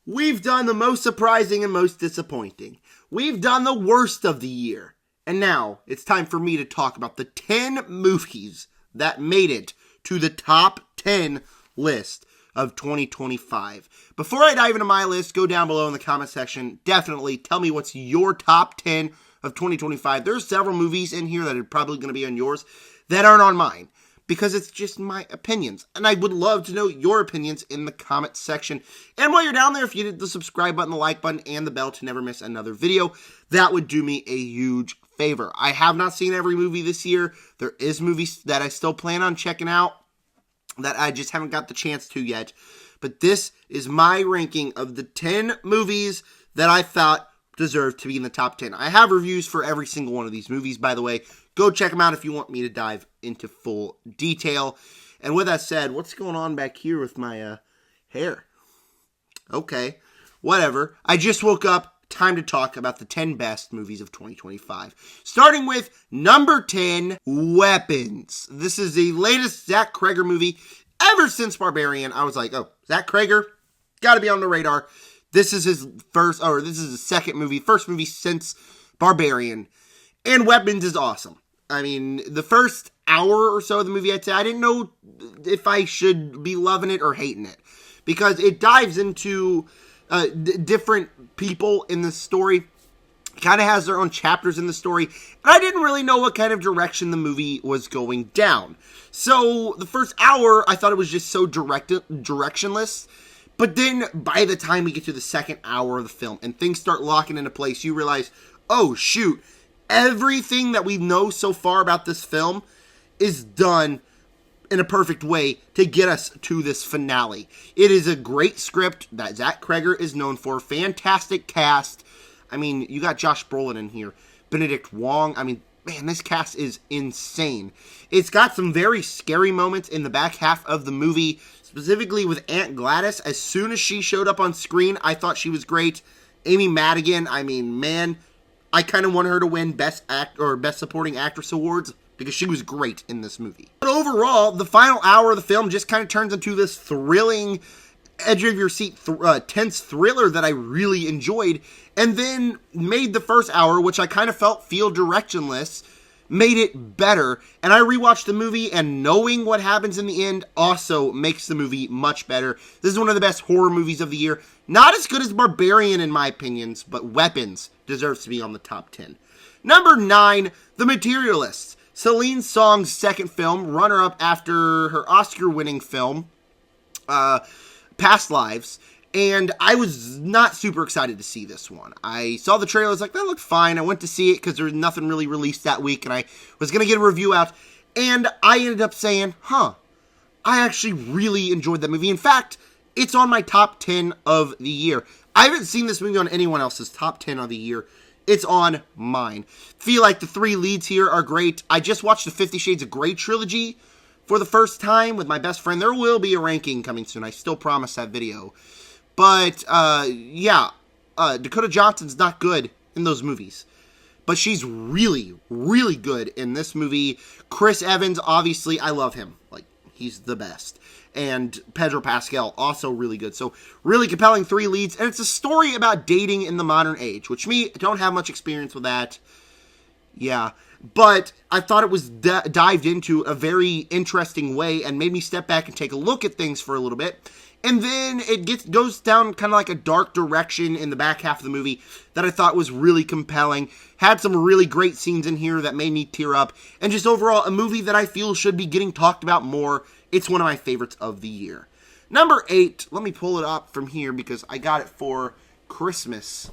We've done the most surprising and most disappointing. We've done the worst of the year. And now it's time for me to talk about the 10 movies that made it to the top 10 list of 2025. Before I dive into my list, go down below in the comment section. Definitely tell me what's your top 10 of 2025. There's several movies in here that are probably going to be on yours that aren't on mine, because it's just my opinions. And I would love to know your opinions in the comment section. And while you're down there, if you hit the subscribe button, the like button, and the bell to never miss another video, that would do me a huge favor. I have not seen every movie this year. There is movies that I still plan on checking out that I just haven't got the chance to yet. But this is my ranking of the 10 movies that I thought deserved to be in the top 10. I have reviews for every single one of these movies, by the way. Go check them out if you want me to dive into full detail. And with that said, what's going on back here with my hair? Okay, whatever. I just woke up. Time to talk about the 10 best movies of 2025. Starting with number 10, Weapons. This is the latest Zach Cregger movie. Ever since Barbarian, I was like, oh, Zach Cregger, gotta be on the radar. This is his second movie, first movie since Barbarian. And Weapons is awesome. I mean, the first hour or so of the movie, I'd say, I didn't know if I should be loving it or hating it, because it dives into different people in the story. Kind of has their own chapters in the story, and I didn't really know what kind of direction the movie was going down. So the first hour, I thought it was just so directionless. But then by the time we get to the second hour of the film and things start locking into place, you realize, oh shoot, everything that we know so far about this film is done in a perfect way to get us to this finale. It is a great script that Zach Cregger is known for. Fantastic cast. I mean, you got Josh Brolin in here. Benedict Wong. I mean, man, this cast is insane. It's got some very scary moments in the back half of the movie, specifically with Aunt Gladys. As soon as she showed up on screen, I thought she was great. Amy Madigan, I mean, man, I kind of want her to win Best Supporting Actress awards, because she was great in this movie. But overall, the final hour of the film just kind of turns into this thrilling, edge-of-your-seat, tense thriller that I really enjoyed, and then made the first hour, which I kind of feel directionless, made it better. And I rewatched the movie, and knowing what happens in the end also makes the movie much better. This is one of the best horror movies of the year. Not as good as Barbarian in my opinions, but Weapons deserves to be on the top 10. Number 9, The Materialists. Celine Song's second film, runner-up after her Oscar-winning film, Past Lives, and I was not super excited to see this one. I saw the trailer, I was like, that looked fine. I went to see it because there was nothing really released that week, and I was going to get a review out, and I ended up saying, I actually really enjoyed that movie. In fact, it's on my top 10 of the year. I haven't seen this movie on anyone else's top 10 of the year. It's on mine. Feel like the three leads here are great. I just watched the 50 Shades of Grey trilogy for the first time with my best friend. There will be a ranking coming soon. I still promise that video. But, Dakota Johnson's not good in those movies. But she's really, really good in this movie. Chris Evans, obviously, I love him. Like, he's the best. And Pedro Pascal, also really good. So, really compelling three leads. And it's a story about dating in the modern age, which I don't have much experience with that. Yeah. But I thought it was dived into a very interesting way and made me step back and take a look at things for a little bit. And then it goes down kind of like a dark direction in the back half of the movie that I thought was really compelling. Had some really great scenes in here that made me tear up. And just overall, a movie that I feel should be getting talked about more. It's one of my favorites of the year. Number 8, let me pull it up from here because I got it for Christmas.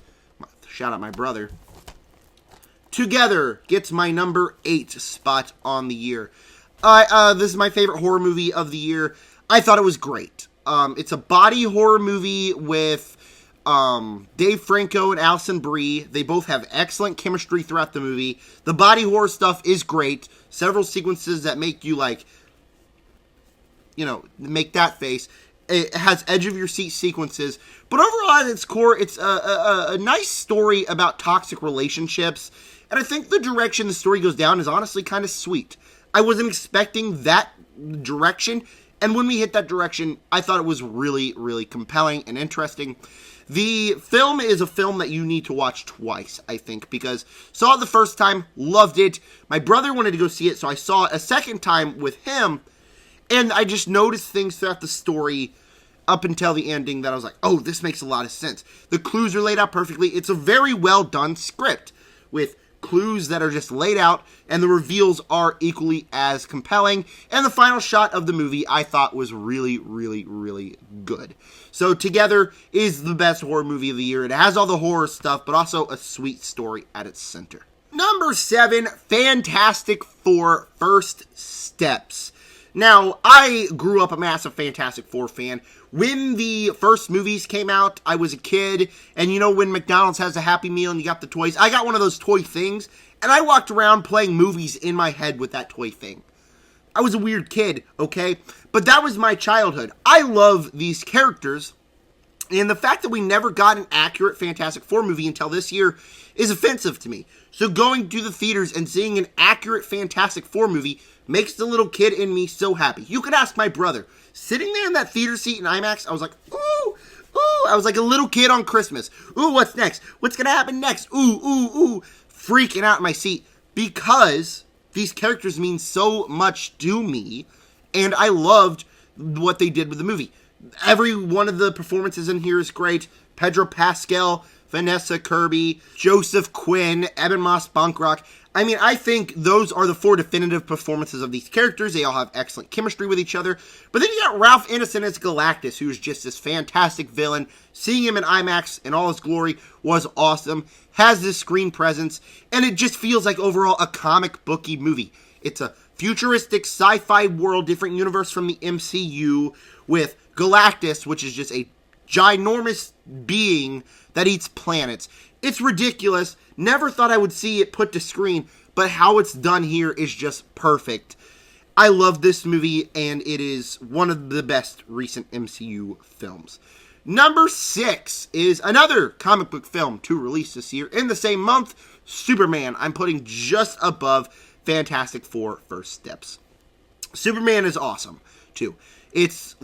Shout out my brother. Together gets my number 8 spot on the year. This is my favorite horror movie of the year. I thought it was great. It's a body horror movie with Dave Franco and Alison Brie. They both have excellent chemistry throughout the movie. The body horror stuff is great. Several sequences that make you make that face. It has edge-of-your-seat sequences. But overall, at its core, it's a nice story about toxic relationships. And I think the direction the story goes down is honestly kind of sweet. I wasn't expecting that direction, And when we hit that direction, I thought it was really, really compelling and interesting. The film is a film that you need to watch twice, I think, because saw it the first time, loved it. My brother wanted to go see it, so I saw it a second time with him, and I just noticed things throughout the story up until the ending that I was like, oh, this makes a lot of sense. The clues are laid out perfectly. It's a very well done script with clues that are just laid out, and the reveals are equally as compelling. And the final shot of the movie I thought was really, really, really good. So Together is the best horror movie of the year. It has all the horror stuff, but also a sweet story at its center. Number 7, Fantastic Four: First Steps. Now, I grew up a massive Fantastic Four fan. When the first movies came out, I was a kid, and you know when McDonald's has a Happy Meal and you got the toys? I got one of those toy things, and I walked around playing movies in my head with that toy thing. I was a weird kid, okay? But that was my childhood. I love these characters, and the fact that we never got an accurate Fantastic Four movie until this year is offensive to me. So going to the theaters and seeing an accurate Fantastic Four movie makes the little kid in me so happy. You could ask my brother. Sitting there in that theater seat in IMAX, I was like, ooh, ooh. I was like a little kid on Christmas. Ooh, what's next? What's going to happen next? Ooh, ooh, ooh. Freaking out in my seat because these characters mean so much to me, and I loved what they did with the movie. Every one of the performances in here is great. Pedro Pascal, Vanessa Kirby, Joseph Quinn, Ebon Moss-Bachrach. I mean, I think those are the 4 definitive performances of these characters. They all have excellent chemistry with each other. But then you got Ralph Ineson as Galactus, who's just this fantastic villain. Seeing him in IMAX in all his glory was awesome. Has this screen presence, and it just feels like overall a comic booky movie. It's a futuristic sci-fi world, different universe from the MCU, with Galactus, which is just a ginormous being that eats planets. It's ridiculous. Never thought I would see it put to screen, but how it's done here is just perfect. I love this movie, and it is one of the best recent MCU films. Number 6 is another comic book film to release this year in the same month, Superman. I'm putting just above Fantastic Four: First Steps. Superman is awesome, too. It's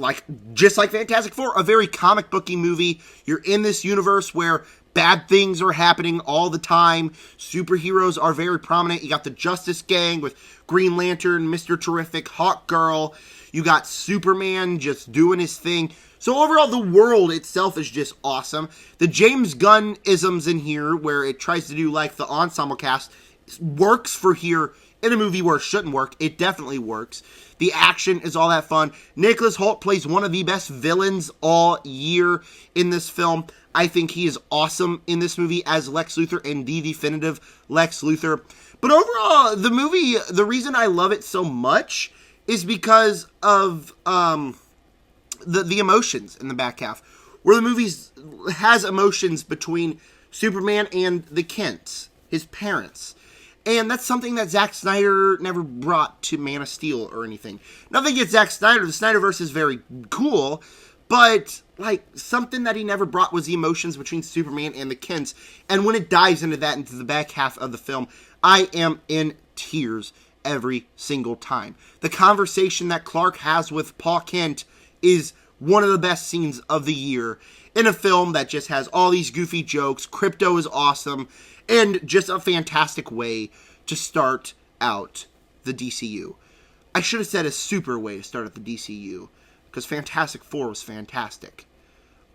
just like Fantastic Four, a very comic booky movie. You're in this universe where bad things are happening all the time. Superheroes are very prominent. You got the Justice Gang with Green Lantern, Mr. Terrific, Hawkgirl. You got Superman just doing his thing. So overall, the world itself is just awesome. The James Gunn isms in here, where it tries to do like the ensemble cast, works for here in a movie where it shouldn't work. It definitely works. The action is all that fun. Nicholas Hoult plays one of the best villains all year in this film. I think he is awesome in this movie as Lex Luthor and the definitive Lex Luthor. But overall, the movie, the reason I love it so much is because of the emotions in the back half. Where the movie has emotions between Superman and the Kents, his parents. And that's something that Zack Snyder never brought to Man of Steel or anything. Nothing against Zack Snyder. The Snyderverse is very cool. But, something that he never brought was the emotions between Superman and the Kents. And when it dives into that, into the back half of the film, I am in tears every single time. The conversation that Clark has with Pa Kent is one of the best scenes of the year in a film that just has all these goofy jokes. Crypto is awesome. And just a fantastic way to start out the DCU. I should have said a super way to start out the DCU, because Fantastic Four was fantastic.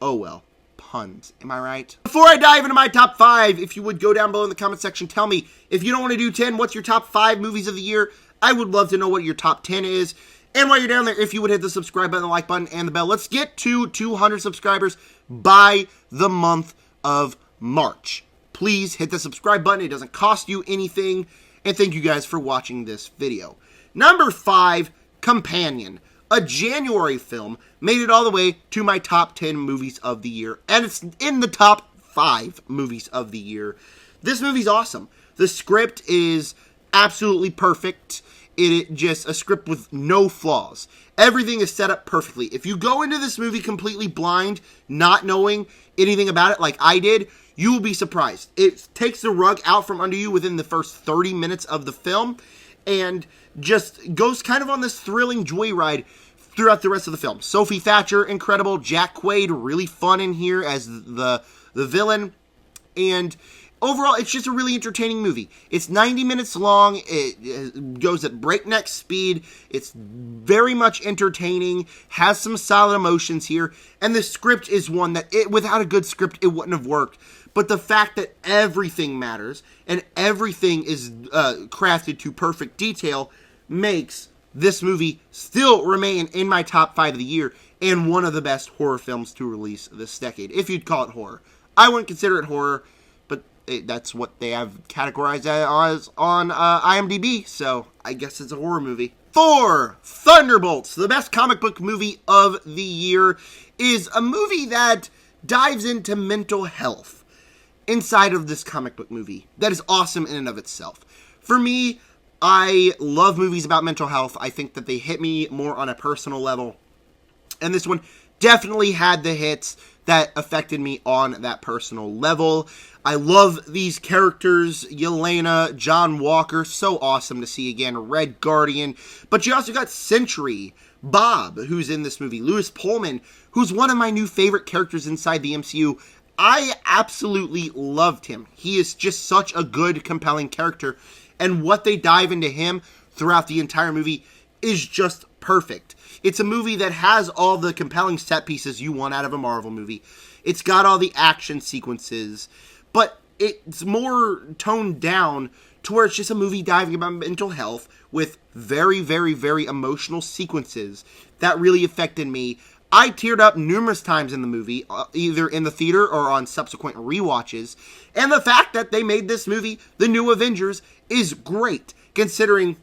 Oh well, puns, am I right? Before I dive into my top 5, if you would go down below in the comment section, tell me, if you don't want to do 10, what's your top 5 movies of the year? I would love to know what your top 10 is. And while you're down there, if you would hit the subscribe button, the like button, and the bell. Let's get to 200 subscribers by the month of March. Please hit the subscribe button. It doesn't cost you anything. And thank you guys for watching this video. Number 5, Companion. A January film, made it all the way to my top 10 movies of the year. And it's in the top 5 movies of the year. This movie's awesome. The script is absolutely perfect. It just a script with no flaws. Everything is set up perfectly. If you go into this movie completely blind, not knowing anything about it like I did, you will be surprised. It takes the rug out from under you within the first 30 minutes of the film and just goes kind of on this thrilling joyride throughout the rest of the film. Sophie Thatcher, incredible. Jack Quaid, really fun in here as the villain. And overall, it's just a really entertaining movie. It's 90 minutes long. It goes at breakneck speed. It's very much entertaining. Has some solid emotions here. And the script is one that, without a good script, it wouldn't have worked. But the fact that everything matters and everything is crafted to perfect detail makes this movie still remain in my top 5 of the year and one of the best horror films to release this decade, if you'd call it horror. I wouldn't consider it horror, but that's what they have categorized as on IMDb, so I guess it's a horror movie. Thor: Thunderbolts, the best comic book movie of the year, is a movie that dives into mental health inside of this comic book movie. That is awesome in and of itself. For me, I love movies about mental health. I think that they hit me more on a personal level. And this one definitely had the hits that affected me on that personal level. I love these characters. Yelena, John Walker, so awesome to see again. Red Guardian. But you also got Sentry, Bob, who's in this movie. Lewis Pullman, who's one of my new favorite characters inside the MCU. I absolutely loved him. He is just such a good, compelling character. And what they dive into him throughout the entire movie is just perfect. It's a movie that has all the compelling set pieces you want out of a Marvel movie. It's got all the action sequences, but it's more toned down to where it's just a movie diving about mental health with very, very, very emotional sequences that really affected me. I teared up numerous times in the movie, either in the theater or on subsequent rewatches. And the fact that they made this movie, The New Avengers, is great, considering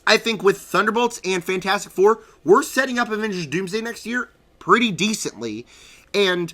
I think with Thunderbolts and Fantastic Four, we're setting up Avengers Doomsday next year pretty decently. And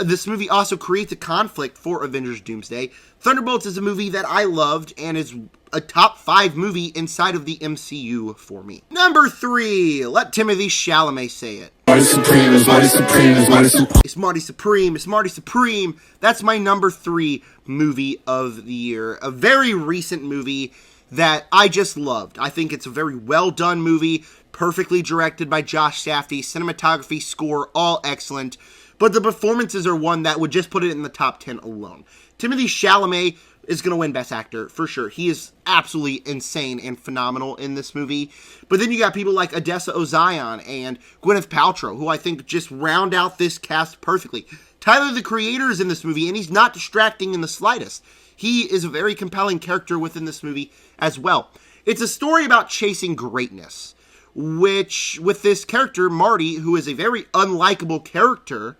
this movie also creates a conflict for Avengers Doomsday. Thunderbolts is a movie that I loved and is a top 5 movie inside of the MCU for me. Number 3, let Timothée Chalamet say it. Marty Supreme is Marty Supreme is Marty Supreme. It's Marty Supreme. It's Marty Supreme. That's my number 3 movie of the year. A very recent movie that I just loved. I think it's a very well done movie, perfectly directed by Josh Safdie, cinematography, score, all excellent. But the performances are one that would just put it in the top 10 alone. Timothée Chalamet is going to win Best Actor, for sure. He is absolutely insane and phenomenal in this movie. But then you got people like Odessa Ozion and Gwyneth Paltrow, who I think just round out this cast perfectly. Tyler, the Creator, is in this movie, and he's not distracting in the slightest. He is a very compelling character within this movie as well. It's a story about chasing greatness, which, with this character, Marty, who is a very unlikable character,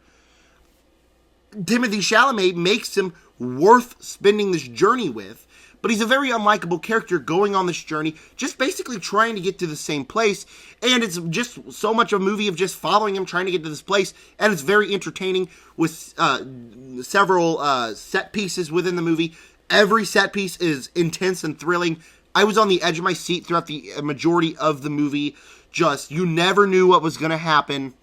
Timothée Chalamet makes him worth spending this journey with. But he's a very unlikable character going on this journey, just basically trying to get to the same place. And it's just so much a movie of just following him, trying to get to this place. And it's very entertaining with several set pieces within the movie. Every set piece is intense and thrilling. I was on the edge of my seat throughout the majority of the movie. Just, you never knew what was going to happen.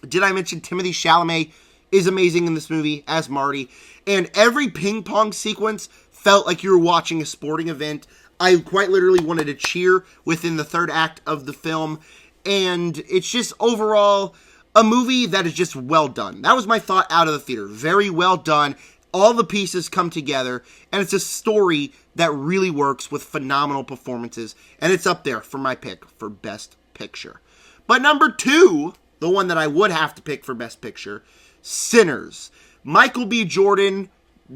Did I mention Timothée Chalamet is amazing in this movie as Marty? And every ping pong sequence felt like you were watching a sporting event. I quite literally wanted to cheer within the third act of the film. And it's just overall a movie that is just well done. That was my thought out of the theater. Very well done. All the pieces come together. And it's a story that really works with phenomenal performances. And it's up there for my pick for Best Picture. But number 2, the one that I would have to pick for Best Picture, Sinners. Michael B. Jordan,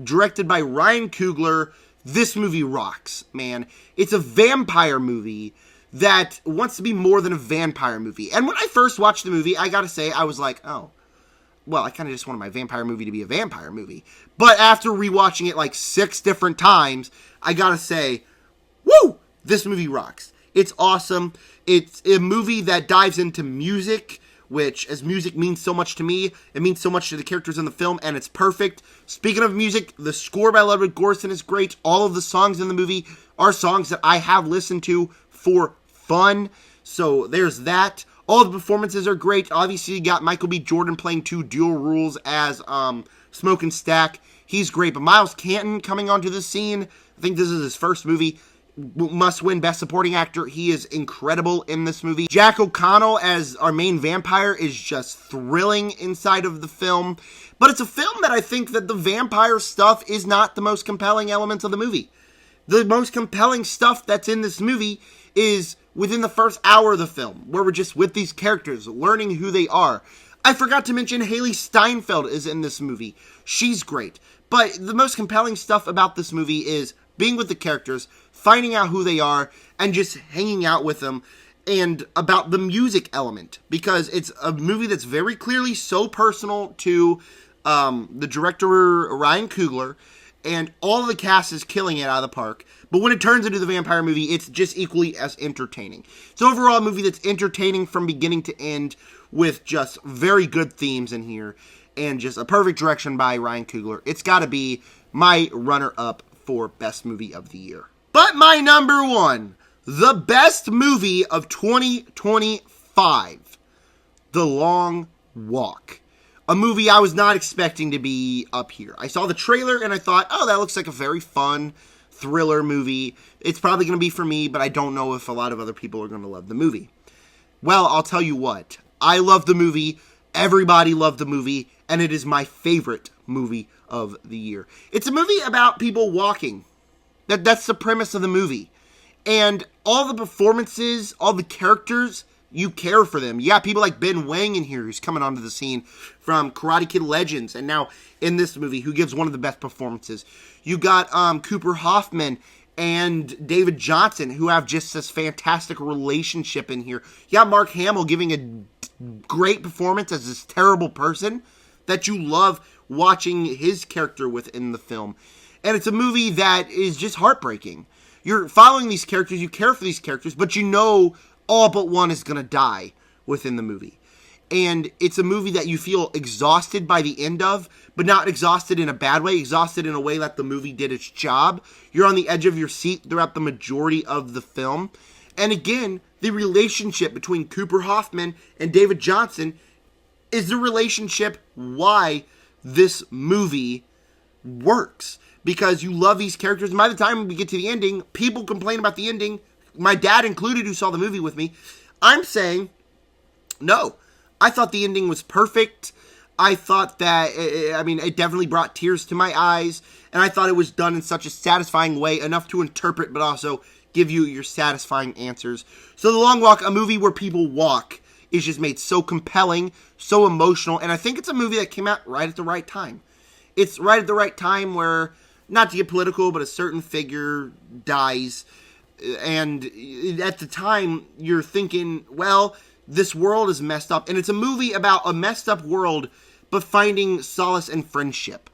directed by Ryan Coogler. This movie rocks, man. It's a vampire movie that wants to be more than a vampire movie. And when I first watched the movie, I gotta say, I was like, oh, well, I kind of just wanted my vampire movie to be a vampire movie. But after rewatching it like 6 different times, I gotta say, woo, this movie rocks. It's awesome. It's a movie that dives into music, which, as music means so much to me, it means so much to the characters in the film, and it's perfect. Speaking of music, the score by Ludwig Göransson is great. All of the songs in the movie are songs that I have listened to for fun, so there's that. All the performances are great. Obviously, you got Michael B. Jordan playing 2 dual roles as Smoke and Stack. He's great, but Miles Canton coming onto the scene, I think this is his first movie, must win Best Supporting Actor. He is incredible in this movie. Jack O'Connell as our main vampire is just thrilling inside of the film. But it's a film that I think that the vampire stuff is not the most compelling elements of the movie. The most compelling stuff that's in this movie is within the first hour of the film, where we're just with these characters, learning who they are. I forgot to mention Haley Steinfeld is in this movie. She's great. But the most compelling stuff about this movie is being with the characters, finding out who they are, and just hanging out with them, and about the music element, because it's a movie that's very clearly so personal to the director, Ryan Coogler, and all of the cast is killing it out of the park. But when it turns into the vampire movie, it's just equally as entertaining. It's overall a movie that's entertaining from beginning to end, with just very good themes in here, and just a perfect direction by Ryan Coogler. It's got to be my runner-up for Best Movie of the Year. But my number one, the best movie of 2025, The Long Walk. A movie I was not expecting to be up here. I saw the trailer and I thought, oh, that looks like a very fun thriller movie. It's probably going to be for me, but I don't know if a lot of other people are going to love the movie. Well, I'll tell you what. I love the movie. Everybody loved the movie. And it is my favorite movie of the year. It's a movie about people walking. That's the premise of the movie. And all the performances, all the characters, you care for them. You got people like Ben Wang in here, who's coming onto the scene from Karate Kid Legends, and now in this movie, who gives one of the best performances. You got Cooper Hoffman and David Johnson, who have just this fantastic relationship in here. You got Mark Hamill giving a great performance as this terrible person that you love watching his character within the film. And it's a movie that is just heartbreaking. You're following these characters, you care for these characters, but you know all but one is going to die within the movie. And it's a movie that you feel exhausted by the end of, but not exhausted in a bad way, exhausted in a way that the movie did its job. You're on the edge of your seat throughout the majority of the film. And again, the relationship between Cooper Hoffman and David Johnson is the relationship why this movie works. Because you love these characters, and by the time we get to the ending, people complain about the ending, my dad included, who saw the movie with me. I'm saying, no. I thought the ending was perfect. I thought that, it definitely brought tears to my eyes, and I thought it was done in such a satisfying way, enough to interpret, but also give you your satisfying answers. So The Long Walk, a movie where people walk, is just made so compelling, so emotional, and I think it's a movie that came out right at the right time. It's right at the right time where, not to get political, but a certain figure dies, and at the time, you're thinking, well, this world is messed up. And it's a movie about a messed up world, but finding solace in friendship.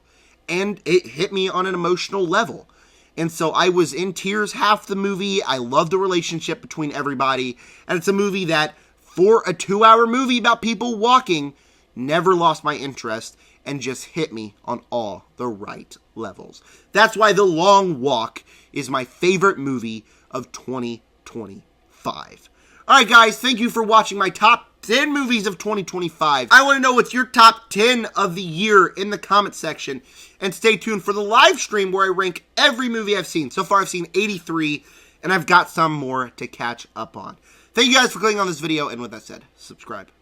And it hit me on an emotional level. And so I was in tears half the movie. I love the relationship between everybody. And it's a movie that, for a 2-hour movie about people walking, never lost my interest and just hit me on all the right levels. That's why The Long Walk is my favorite movie of 2025. Alright guys, thank you for watching my top 10 movies of 2025. I want to know what's your top 10 of the year in the comment section. And stay tuned for the live stream where I rank every movie I've seen. So far I've seen 83, and I've got some more to catch up on. Thank you guys for clicking on this video, and with that said, subscribe.